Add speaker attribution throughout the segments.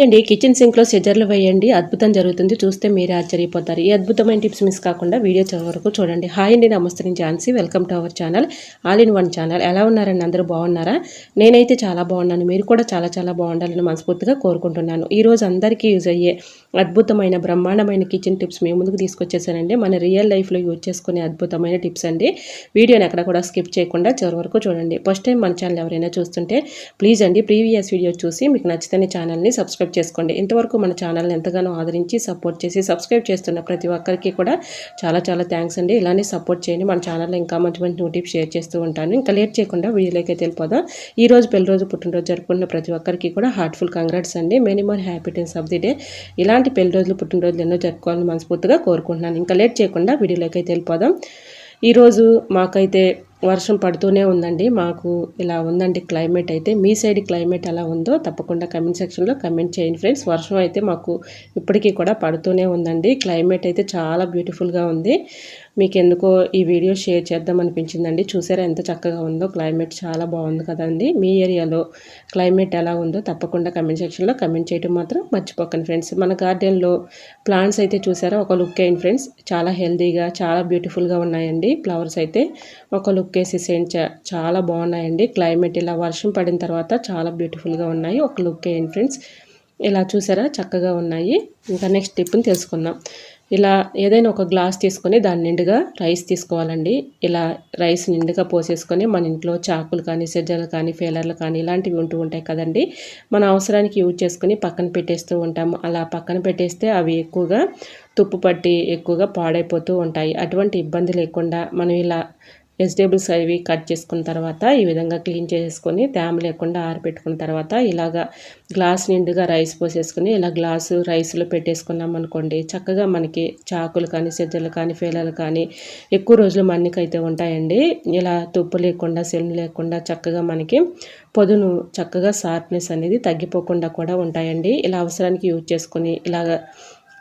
Speaker 1: అండి కిచెన్ సింక్లో సిజర్లు వేయండి, అద్భుతం జరుగుతుంది. చూస్తే మీరే ఆశ్చర్యపోతారు. ఈ అద్భుతమైన టిప్స్ మిస్ కాకుండా వీడియో చివరి వరకు చూడండి. హాయ్ అండి, నమస్తే. నేను Jhansi. Welcome to our channel all in one channel. ఎలా ఉన్నారండి? అందరూ బాగున్నారా? నేనైతే చాలా బాగున్నాను. మీరు కూడా చాలా చాలా బాగుండాలని మనస్ఫూర్తిగా కోరుకుంటున్నాను. ఈరోజు అందరికీ యూజ్ అయ్యే అద్భుతమైన బ్రహ్మాండమైన కిచెన్ టిప్స్ మీ ముందుకు తీసుకొచ్చేసానండి. మన రియల్ లైఫ్లో యూజ్ చేసుకునే అద్భుతమైన టిప్స్ అండి. వీడియోని ఎక్కడ కూడా స్కిప్ చేయకుండా చివరి వరకు చూడండి. ఫస్ట్ టైం మన ఛానల్ ఎవరైనా చూస్తుంటే ప్లీజ్ అండి ప్రీవియస్ వీడియో చూసి మీకు నచ్చితే ఛానల్ని సబ్స్క్రైబ్ చేసుకోండి. ఇంతవరకు మన ఛానల్ని ఎంతగానో ఆదరించి సపోర్ట్ చేసి సబ్స్క్రైబ్ చేస్తున్న ప్రతి ఒక్కరికి కూడా చాలా చాలా థ్యాంక్స్ అండి. ఇలానే సపోర్ట్ చేయండి. మన ఛానల్లో ఇంకా మంచి మంచి టిప్స్ షేర్ చేస్తూ ఉంటాను. ఇంకా లేట్ చేయకుండా వీడియోలోకి వెళ్ళిపోదాం. ఈ రోజు పెళ్లి రోజు పుట్టినరోజు జరుపుకున్న ప్రతి ఒక్కరికి కూడా హార్ట్ఫుల్ కంగ్రాట్స్ అండి. Many more happiness of the day. ఇలాంటి పెళ్లి రోజులు పుట్టినరోజులు ఎన్నో జరుపుకోవాలని మనస్ఫూర్తిగా కోరుకుంటున్నాను. ఇంకా లేట్ చేయకుండా వీడియోలోకి అయితే వెళ్ళిపోదాం. ఈరోజు మాకైతే వర్షం పడుతూనే ఉందండి. మాకు ఇలా ఉందండి క్లైమేట్ అయితే. మీ సైడ్ క్లైమేట్ ఎలా ఉందో తప్పకుండా కమెంట్ సెక్షన్లో కమెంట్ చేయండి ఫ్రెండ్స్. వర్షం అయితే మాకు ఇప్పటికీ కూడా పడుతూనే ఉందండి. క్లైమేట్ అయితే చాలా బ్యూటిఫుల్గా ఉంది. మీకు ఎందుకో ఈ వీడియో షేర్ చేద్దాం అనిపించిందండి. చూసారా ఎంత చక్కగా ఉందో? క్లైమేట్ చాలా బాగుంది కదండి. మీ ఏరియాలో క్లైమేట్ ఎలా ఉందో తప్పకుండా కమెంట్ సెక్షన్లో కమెంట్ చేయడం మాత్రం మర్చిపోకండి ఫ్రెండ్స్. మన గార్డెన్లో ప్లాంట్స్ అయితే చూసారా? ఒక లుక్ అయ్యింది ఫ్రెండ్స్. చాలా హెల్తీగా చాలా బ్యూటిఫుల్గా ఉన్నాయండి. ఫ్లవర్స్ అయితే ఒక లుక్ వేసి చాలా బాగున్నాయండి. క్లైమేట్ ఇలా వర్షం పడిన తర్వాత చాలా బ్యూటిఫుల్గా ఉన్నాయి. ఒక లుక్ వేయండి ఫ్రెండ్స్. ఇలా చూసారా? చక్కగా ఉన్నాయి. ఇంకా నెక్స్ట్ టిప్ని తెలుసుకుందాం. ఇలా ఏదైనా ఒక గ్లాస్ తీసుకొని దాని నిండుగా రైస్ తీసుకోవాలండి. ఇలా రైస్ నిండుగా పోసేసుకొని మన ఇంట్లో చాకులు కానీ సెజ్జలు కానీ ఫేలర్లు కానీ ఇలాంటివి ఉంటూ ఉంటాయి కదండి. మన అవసరానికి యూజ్ చేసుకొని పక్కన పెట్టేస్తూ ఉంటాము. అలా పక్కన పెట్టేస్తే అవి ఎక్కువగా తుప్పు పట్టి ఎక్కువగా పాడైపోతూ ఉంటాయి. అటువంటి ఇబ్బంది లేకుండా మనం ఇలా వెజిటేబుల్స్ అవి కట్ చేసుకున్న తర్వాత ఈ విధంగా క్లీన్ చేసుకొని తేమ లేకుండా ఆరబెట్టుకున్న తర్వాత ఇలాగా గ్లాస్ నిండుగా రైస్ పోసేసుకుని ఇలా గ్లాసు రైస్లో పెట్టేసుకున్నాం అనుకోండి, చక్కగా మనకి చాకులు కానీ సెజ్జలు కానీ ఫేలలు కానీ ఎక్కువ రోజులు మన్నికైతే ఉంటాయండి. ఇలా తుప్పు లేకుండా సెల్లు లేకుండా చక్కగా మనకి పొదును చక్కగా షార్ప్నెస్ అనేది తగ్గిపోకుండా కూడా ఉంటాయండి. ఇలా అవసరానికి యూజ్ చేసుకొని ఇలాగ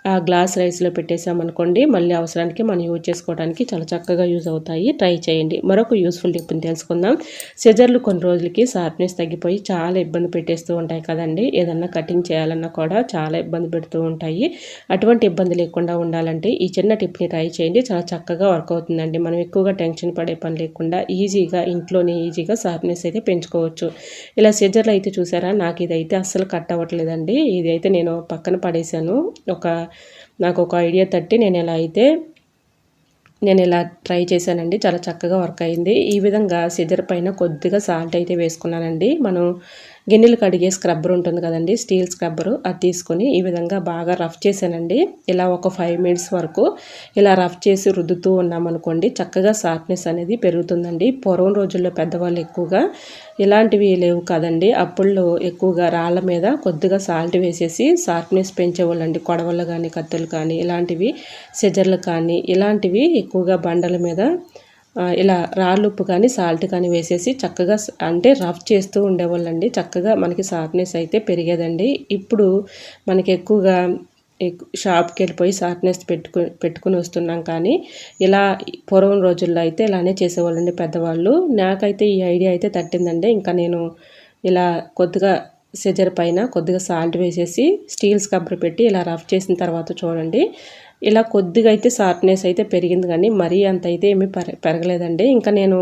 Speaker 1: ఆ గ్లాస్ రైస్లో పెట్టేసామనుకోండి, మళ్ళీ అవసరానికి మనం యూజ్ చేసుకోవడానికి చాలా చక్కగా యూజ్ అవుతాయి. ట్రై చేయండి. మరొక యూస్ఫుల్ టిప్ని తెలుసుకుందాం. సిజర్లు కొన్ని రోజులకి షార్ప్నెస్ తగ్గిపోయి చాలా ఇబ్బంది పెట్టేస్తూ ఉంటాయి కదండి. ఏదన్నా కటింగ్ చేయాలన్నా కూడా చాలా ఇబ్బంది పెడుతూ ఉంటాయి. అటువంటి ఇబ్బంది లేకుండా ఉండాలంటే ఈ చిన్న టిప్ని ట్రై చేయండి. చాలా చక్కగా వర్క్ అవుతుందండి. మనం ఎక్కువగా టెన్షన్ పడే పని లేకుండా ఈజీగా ఇంట్లోనే ఈజీగా షార్ప్నెస్ అయితే పెంచుకోవచ్చు. ఇలా సిజర్లు అయితే చూసారా? నాకు ఇదైతే అస్సలు కట్ అవ్వట్లేదండి. ఇదైతే నేను పక్కన పడేశాను. నాకు ఒక ఐడియా తట్టి నేను ఇలా ట్రై చేశానండి. చాలా చక్కగా వర్క్ అయింది. ఈ విధంగా సిజర్ పైన కొద్దిగా సాల్ట్ అయితే వేసుకున్నానండి. మనం గిన్నెలు కడిగే స్క్రబ్బర్ ఉంటుంది కదండి, స్టీల్ స్క్రబ్బరు, అది తీసుకొని ఈ విధంగా బాగా రఫ్ చేశానండి. ఇలా ఒక 5 మినిట్స్ వరకు ఇలా రఫ్ చేసి రుద్దుతూ ఉన్నామనుకోండి, చక్కగా షార్ప్నెస్ అనేది పెరుగుతుందండి. పూర్వం రోజుల్లో పెద్దవాళ్ళు ఎక్కువగా ఇలాంటివి లేవు కదండి. అప్పుల్లో ఎక్కువగా రాళ్ళ మీద కొద్దిగా సాల్ట్ వేసేసి షార్ప్నెస్ పెంచేవాళ్ళండి. కొడవళ్ళు కానీ కత్తులు కానీ ఇలాంటివి సిజర్లు కానీ ఇలాంటివి ఎక్కువగా బండల మీద ఇలా రాళ్ళుప్పు కానీ సాల్ట్ కానీ వేసేసి చక్కగా అంటే రఫ్ చేస్తూ ఉండేవాళ్ళండి. చక్కగా మనకి షార్ప్నెస్ అయితే పెరిగేదండి. ఇప్పుడు మనకి ఎక్కువగా షాప్కి వెళ్ళిపోయి షార్ప్నెస్ పెట్టుకుని వస్తున్నాం. కానీ ఇలా పూర్వం రోజుల్లో అయితే ఇలానే చేసేవాళ్ళండి పెద్దవాళ్ళు. నాకైతే ఈ ఐడియా అయితే తట్టిందండి. ఇంకా నేను ఇలా కొద్దిగా సిజర్ పైన కొద్దిగా సాల్ట్ వేసేసి స్టీల్ స్క్రబ్బర్ పెట్టి ఇలా రఫ్ చేసిన తర్వాత చూడండి, ఇలా కొద్దిగా అయితే షార్ప్నెస్ అయితే పెరిగింది కానీ మరీ అంత అయితే ఏమీ పెరగలేదండి. ఇంకా నేను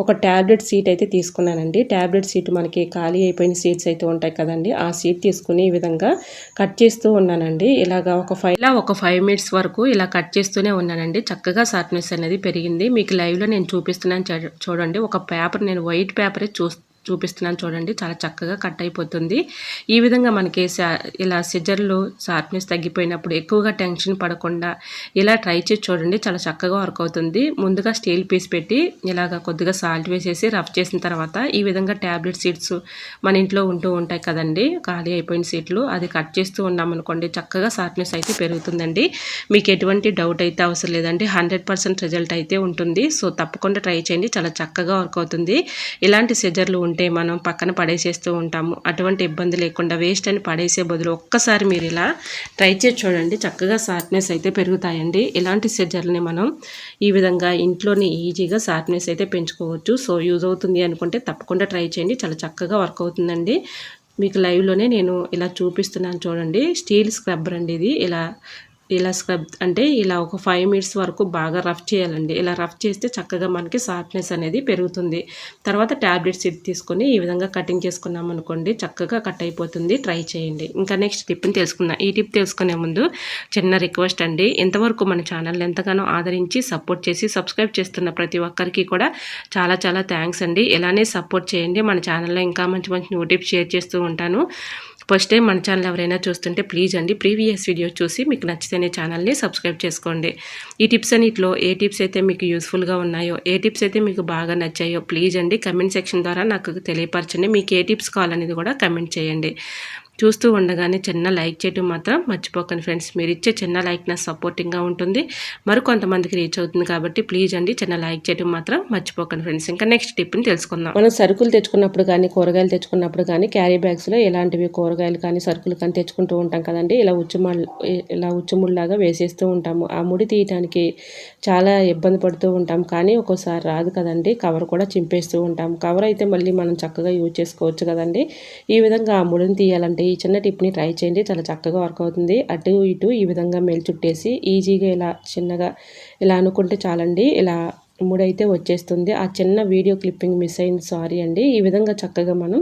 Speaker 1: ఒక ట్యాబ్లెట్ సీట్ అయితే తీసుకున్నానండి. ట్యాబ్లెట్ సీట్ మనకి ఖాళీ అయిపోయిన సీట్స్ అయితే ఉంటాయి కదండి, ఆ సీట్ తీసుకుని ఈ విధంగా కట్ చేస్తూ ఉన్నానండి. ఇలాగా ఒక 5 మినిట్స్ వరకు ఇలా కట్ చేస్తూనే ఉన్నానండి. చక్కగా షార్ప్నెస్ అనేది పెరిగింది. మీకు లైవ్లో నేను చూపిస్తున్నాను చూడండి. ఒక పేపర్, నేను వైట్ పేపరే చూపిస్తున్నాను చూడండి, చాలా చక్కగా కట్ అయిపోతుంది. ఈ విధంగా మనకి ఇలా సిజర్లు షార్ప్నెస్ తగ్గిపోయినప్పుడు ఎక్కువగా టెన్షన్ పడకుండా ఇలా ట్రై చేసి చూడండి, చాలా చక్కగా వర్క్ అవుతుంది. ముందుగా స్టీల్ పీస్ పెట్టి ఇలాగ కొద్దిగా సాల్ట్ వేసేసి రఫ్ చేసిన తర్వాత ఈ విధంగా ట్యాబ్లెట్ సీట్స్ మన ఇంట్లో ఉంటూ ఉంటాయి కదండి, ఖాళీ అయిపోయిన సీట్లు, అది కట్ చేస్తూ ఉన్నామనుకోండి, చక్కగా షార్ప్నెస్ అయితే పెరుగుతుందండి. మీకు ఎటువంటి డౌట్ అయితే అవసరం లేదండి. 100% రిజల్ట్ అయితే ఉంటుంది. సో తప్పకుండా ట్రై చేయండి. చాలా చక్కగా వర్క్ అవుతుంది. ఇలాంటి సిజర్లు ఉంటే మనం పక్కన పడేసేస్తూ ఉంటాము. అటువంటి ఇబ్బంది లేకుండా వేస్ట్ అని పడేసే బదులు ఒక్కసారి మీరు ఇలా ట్రై చేసి చూడండి, చక్కగా షార్ప్నెస్ అయితే పెరుగుతాయండి. ఇలాంటి సిజర్ని మనం ఈ విధంగా ఇంట్లోనే ఈజీగా షార్ప్నెస్ అయితే పెంచుకోవచ్చు. సో యూజ్ అవుతుంది అనుకుంటే తప్పకుండా ట్రై చేయండి. చాలా చక్కగా వర్క్ అవుతుందండి. మీకు లైవ్లోనే నేను ఇలా చూపిస్తున్నాను చూడండి. స్టీల్ స్క్రబ్బర్ అండి ఇది. ఇలా స్క్రబ్ అంటే ఇలా ఒక 5 మినిట్స్ వరకు బాగా రఫ్ చేయాలండి. ఇలా రఫ్ చేస్తే చక్కగా మనకి సాఫ్ట్నెస్ అనేది పెరుగుతుంది. తర్వాత టాబ్లెట్స్ ఇది తీసుకొని ఈ విధంగా కటింగ్ చేసుకున్నాం అనుకోండి, చక్కగా కట్ అయిపోతుంది. ట్రై చేయండి. ఇంకా నెక్స్ట్ టిప్ని తెలుసుకుందాం. ఈ టిప్ తెలుసుకునే ముందు చిన్న రిక్వెస్ట్ అండి. ఇంతవరకు మన ఛానల్ ఎంతగానో ఆదరించి సపోర్ట్ చేసి సబ్స్క్రైబ్ చేస్తున్న ప్రతి ఒక్కరికి కూడా చాలా చాలా థ్యాంక్స్ అండి. ఇలానే సపోర్ట్ చేయండి. మన ఛానల్లో ఇంకా మంచి మంచి న్యూ టిప్స్ షేర్ చేస్తూ ఉంటాను. ఫస్ట్ టైం మన ఛానల్ ఎవరైనా చూస్తుంటే ప్లీజ్ అండి ప్రీవియస్ వీడియో చూసి మీకు నచ్చితేనే ఛానల్ని సబ్స్క్రైబ్ చేసుకోండి. ఈ టిప్స్ అన్నిటిలో ఏ టిప్స్ అయితే మీకు యూస్ఫుల్గా ఉన్నాయో, ఏ టిప్స్ అయితే మీకు బాగా నచ్చాయో ప్లీజ్ అండి కమెంట్ సెక్షన్ ద్వారా నాకు తెలియపరచండి. మీకు ఏ టిప్స్ కావాలనేది కూడా కమెంట్ చేయండి. చూస్తూ ఉండగానే చిన్న లైక్ చేయడం మాత్రం మర్చిపోకండి ఫ్రెండ్స్. మీరు ఇచ్చే చిన్న లైక్ నా సపోర్టింగ్గా ఉంటుంది, మరికొంతమందికి రీచ్ అవుతుంది. కాబట్టి ప్లీజ్ అండి చిన్న లైక్ చేయడం మాత్రం మర్చిపోకండి ఫ్రెండ్స్. ఇంకా నెక్స్ట్ టిప్ని తెలుసుకుందాం. మనం సరుకులు తెచ్చుకున్నప్పుడు కానీ కూరగాయలు తెచ్చుకున్నప్పుడు కానీ క్యారీ బ్యాగ్స్లో ఎలాంటివి కూరగాయలు కానీ సరుకులు కానీ తెచ్చుకుంటూ ఉంటాం కదండి. ఇలా ఉచ్చుముళ్ళలాగా వేసేస్తూ ఉంటాము. ఆ ముడి తీయటానికి చాలా ఇబ్బంది పడుతూ ఉంటాం, కానీ ఒక్కోసారి రాదు కదండి. కవర్ కూడా చింపేస్తూ ఉంటాం. కవర్ అయితే మళ్ళీ మనం చక్కగా యూజ్ చేసుకోవచ్చు కదండి. ఈ విధంగా ఆ ముడిని తీయాలంటే ఈ చిన్న టిప్ని ట్రై చేయండి. చాలా చక్కగా వర్క్ అవుతుంది. అటు ఇటు ఈ విధంగా మేలు చుట్టేసి ఈజీగా ఇలా చిన్నగా ఇలా అనుకుంటే చాలండి. ఇలా ముడైతే వచ్చేస్తుంది. ఆ చిన్న వీడియో క్లిప్పింగ్ మిస్ అయింది, సారీ అండి. ఈ విధంగా చక్కగా మనం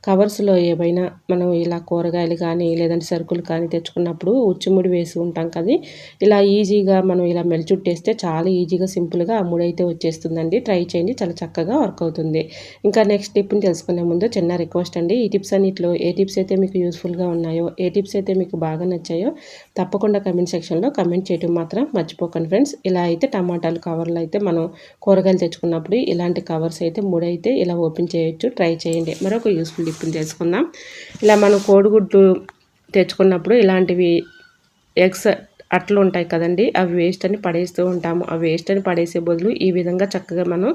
Speaker 1: కవర్స్లో ఏవైనా మనం ఇలా కూరగాయలు కానీ లేదంటే సరుకులు కానీ తెచ్చుకున్నప్పుడు ఉచ్చుముడి వేసి ఉంటాం కదా, ఇలా ఈజీగా మనం ఇలా మెలిచుట్టేస్తే చాలా ఈజీగా సింపుల్గా ఆ ముడైతే వచ్చేస్తుందండి. ట్రై చేయండి, చాలా చక్కగా వర్క్ అవుతుంది. ఇంకా నెక్స్ట్ టిప్ని తెలుసుకునే ముందు చిన్న రిక్వెస్ట్ అండి. ఈ టిప్స్ అన్నిటిలో ఏ టిప్స్ అయితే మీకు యూస్ఫుల్గా ఉన్నాయో, ఏ టిప్స్ అయితే మీకు బాగా నచ్చాయో తప్పకుండా కమెంట్ సెక్షన్లో కమెంట్ చేయడం మాత్రం మర్చిపోకండి ఫ్రెండ్స్. ఇలా అయితే టమాటాలు కవర్లు అయితే మనం కూరగాయలు తెచ్చుకున్నప్పుడు ఇలాంటి కవర్స్ అయితే ముడైతే ఇలా ఓపెన్ చేయొచ్చు. ట్రై చేయండి. మరొక యూస్ఫుల్ టిప్ని తెలుసుకుందాం. ఇలా మనం కోడిగుడ్లు తెచ్చుకున్నప్పుడు ఇలాంటివి ఎగ్స్ అట్లు ఉంటాయి కదండి, అవి వేస్ట్ అని పడేస్తూ ఉంటాము. అవి వేస్ట్ అని పడేసే బదులు ఈ విధంగా చక్కగా మనం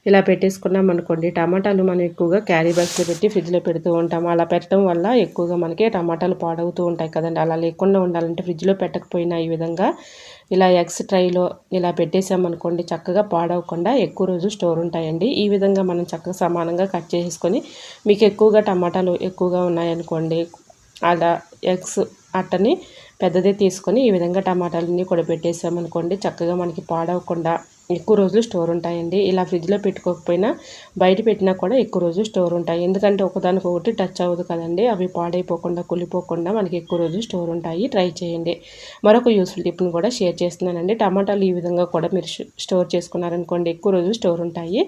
Speaker 1: ఇలా పెట్టేసుకున్నాం అనుకోండి. టమాటాలు మనం ఎక్కువగా క్యారీ బ్యాగ్స్లో పెట్టి ఫ్రిడ్జ్లో పెడుతూ ఉంటాము. అలా పెట్టడం వల్ల ఎక్కువగా మనకి టమాటాలు పాడవుతూ ఉంటాయి కదండి. అలా లేకుండా ఉండాలంటే ఫ్రిడ్జ్లో పెట్టకపోయినా ఈ విధంగా ఇలా ఎగ్స్ ట్రైలో ఇలా పెట్టేసామనుకోండి, చక్కగా పాడవకుండా ఎక్కువ రోజు స్టోర్ ఉంటాయండి. ఈ విధంగా మనం చక్కగా సమానంగా కట్ చేసుకొని, మీకు ఎక్కువగా టమాటాలు ఎక్కువగా ఉన్నాయనుకోండి, అలా ఎగ్స్ అట్టని పెద్దదే తీసుకొని ఈ విధంగా టమాటాలన్నీ కూడా పెట్టేసామనుకోండి, చక్కగా మనకి పాడవకుండా ఎక్కువ రోజులు స్టోర్ ఉంటాయండి. ఇలా ఫ్రిడ్జ్లో పెట్టుకోకపోయినా బయట పెట్టినా కూడా ఎక్కువ రోజులు స్టోర్ ఉంటాయి. ఎందుకంటే ఒకదానికొకటి టచ్ అవ్వదు కదండి. అవి పాడైపోకుండా కుళ్ళిపోకుండా మనకి ఎక్కువ రోజులు స్టోర్ ఉంటాయి. ట్రై చేయండి. మరొక యూస్ఫుల్ టిప్ని కూడా షేర్ చేస్తున్నానండి. టమాటాలు ఈ విధంగా కూడా మీరు స్టోర్ చేసుకున్నారనుకోండి, ఎక్కువ రోజులు స్టోర్ ఉంటాయి.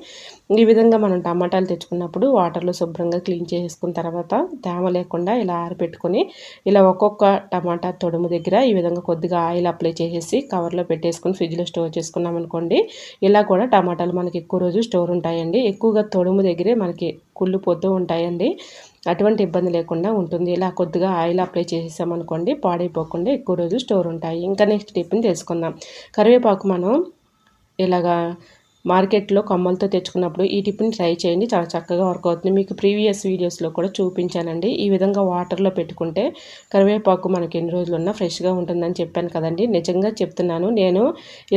Speaker 1: ఈ విధంగా మనం టమాటాలు తెచ్చుకున్నప్పుడు వాటర్లో శుభ్రంగా క్లీన్ చేసుకున్న తర్వాత తేమ లేకుండా ఇలా ఆరబెట్టుకొని ఇలా ఒక్కొక్క టమాటా తొడుము దగ్గర ఈ విధంగా కొద్దిగా ఆయిల్ అప్లై చేసేసి కవర్లో పెట్టేసుకొని ఫ్రిడ్జ్లో స్టోర్ చేసుకున్నాం అనుకోండి, ఇలా కూడా టమాటాలు మనకి ఎక్కువ రోజు స్టోర్ ఉంటాయండి. ఎక్కువగా తొడుము దగ్గరే మనకి కుళ్ళిపోతూ ఉంటాయండి. అటువంటి ఇబ్బంది లేకుండా ఉంటుంది. ఇలా కొద్దిగా ఆయిల్ అప్లై చేసేసామనుకోండి, పాడైపోకుండా ఎక్కువ రోజు స్టోర్ ఉంటాయి. ఇంకా నెక్స్ట్ టిప్ని తెలుసుకుందాం. కరివేపాకు మనం ఇలాగా మార్కెట్లో కొమ్మలతో తెచ్చుకున్నప్పుడు ఈ టిప్ని ట్రై చేయండి. చాలా చక్కగా వర్క్ అవుతుంది. మీకు ప్రీవియస్ వీడియోస్లో కూడా చూపించానండి. ఈ విధంగా వాటర్లో పెట్టుకుంటే కరివేపాకు మనకి ఎన్ని రోజులు ఉన్నా ఫ్రెష్గా ఉంటుందని చెప్పాను కదండి. నిజంగా చెప్తున్నాను. నేను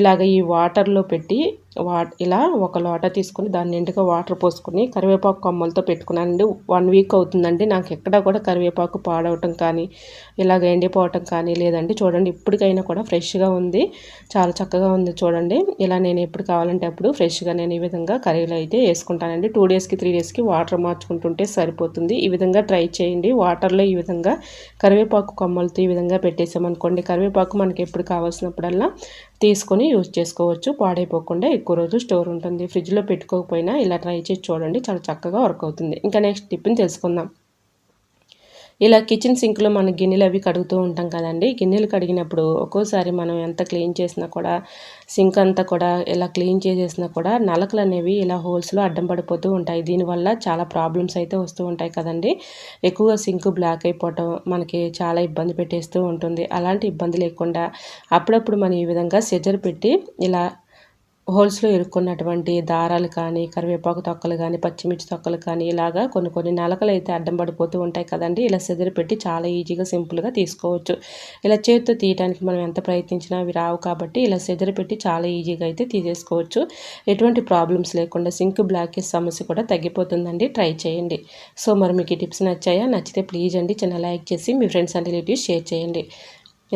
Speaker 1: ఇలాగ ఈ వాటర్లో పెట్టి ఇలా ఒక లోట తీసుకుని దాన్ని నిండుగా వాటర్ పోసుకుని కరివేపాకు కొమ్మలతో పెట్టుకున్నానండి. 1 వీక్ అవుతుందండి. నాకు ఎక్కడా కూడా కరివేపాకు పాడవటం కానీ ఇలాగ ఎండిపోవటం కానీ లేదండి. చూడండి, ఇప్పటికైనా కూడా ఫ్రెష్గా ఉంది. చాలా చక్కగా ఉంది చూడండి. ఇలా నేను ఎప్పుడు కావాలంటే అప్పుడు ఫ్రెష్గా నేను ఈ విధంగా కర్రీలో అయితే వేసుకుంటానండి. 2 డేస్కి 3 డేస్కి వాటర్ మార్చుకుంటుంటే సరిపోతుంది. ఈ విధంగా ట్రై చేయండి. వాటర్లో ఈ విధంగా కరివేపాకు కొమ్మలతో ఈ విధంగా పెట్టేసామనుకోండి, కరివేపాకు మనకి ఎప్పుడు కావాల్సినప్పుడల్లా తీసుకొని యూజ్ చేసుకోవచ్చు. పాడైపోకుండా ఎక్కువ రోజు స్టోర్ ఉంటుంది. ఫ్రిడ్జ్లో పెట్టుకోకపోయినా ఇలా ట్రై చేసి చూడండి, చాలా చక్కగా వర్క్ అవుతుంది. ఇంకా నెక్స్ట్ టిప్ని తెలుసుకుందాం. ఇలా కిచెన్ సింక్లో మన గిన్నెలు అవి కడుగుతూ ఉంటాం కదండి. గిన్నెలు కడిగినప్పుడు ఒక్కోసారి మనం ఎంత క్లీన్ చేసినా కూడా సింక్ అంతా కూడా ఇలా క్లీన్ చేసేసినా కూడా నలకలు అనేవి ఇలా హోల్స్లో అడ్డం పడిపోతూ ఉంటాయి. దీనివల్ల చాలా ప్రాబ్లమ్స్ అయితే వస్తూ ఉంటాయి కదండి. ఎక్కువగా సింక్ బ్లాక్ అయిపోవటం మనకి చాలా ఇబ్బంది పెట్టేస్తూ ఉంటుంది. అలాంటి ఇబ్బంది లేకుండా అప్పుడప్పుడు మనం ఈ విధంగా సిజర్ పెట్టి ఇలా హోల్స్లో ఇరుక్కున్నటువంటి దారాలు కానీ, కరివేపాకు తొక్కలు కానీ, పచ్చిమిర్చి తొక్కలు కానీ ఇలాగా కొన్ని నలకలు అయితే అడ్డం పడిపోతూ ఉంటాయి కదండి. ఇలా సెదిరి పెట్టి చాలా ఈజీగా సింపుల్గా తీసుకోవచ్చు. ఇలా చేతితో తీయడానికి మనం ఎంత ప్రయత్నించినా అవి రావు కాబట్టి ఇలా సెదిరి పెట్టి చాలా ఈజీగా అయితే తీసేసుకోవచ్చు. ఎటువంటి ప్రాబ్లమ్స్ లేకుండా సింక్ బ్లాకేజ్ సమస్య కూడా తగ్గిపోతుందండి. ట్రై చేయండి. సో మరి మీకు ఈ టిప్స్ నచ్చాయా? నచ్చితే ప్లీజ్ అండి చిన్న లైక్ చేసి మీ ఫ్రెండ్స్ అండ్ రిలేటివ్స్ షేర్ చేయండి.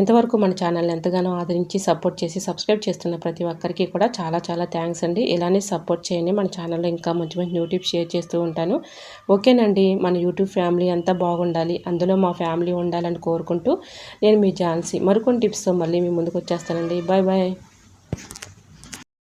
Speaker 1: ఇంతవరకు మన ఛానల్ని ఎంతగానో ఆదరించి సపోర్ట్ చేసి సబ్స్క్రైబ్ చేస్తున్న ప్రతి ఒక్కరికి కూడా చాలా థ్యాంక్స్ అండి. ఇలానే సపోర్ట్ చేయండి. మన ఛానల్లో ఇంకా మంచి న్యూ టిప్స్ షేర్ చేస్తూ ఉంటాను. ఓకేనండి. మన యూట్యూబ్ ఫ్యామిలీ అంతా బాగుండాలి, అందులో మా ఫ్యామిలీ ఉండాలని కోరుకుంటూ నేను మీ ఝాన్సీ మరికొన్ని టిప్స్తో మళ్ళీ మీ ముందుకు వచ్చేస్తానండి. Bye bye.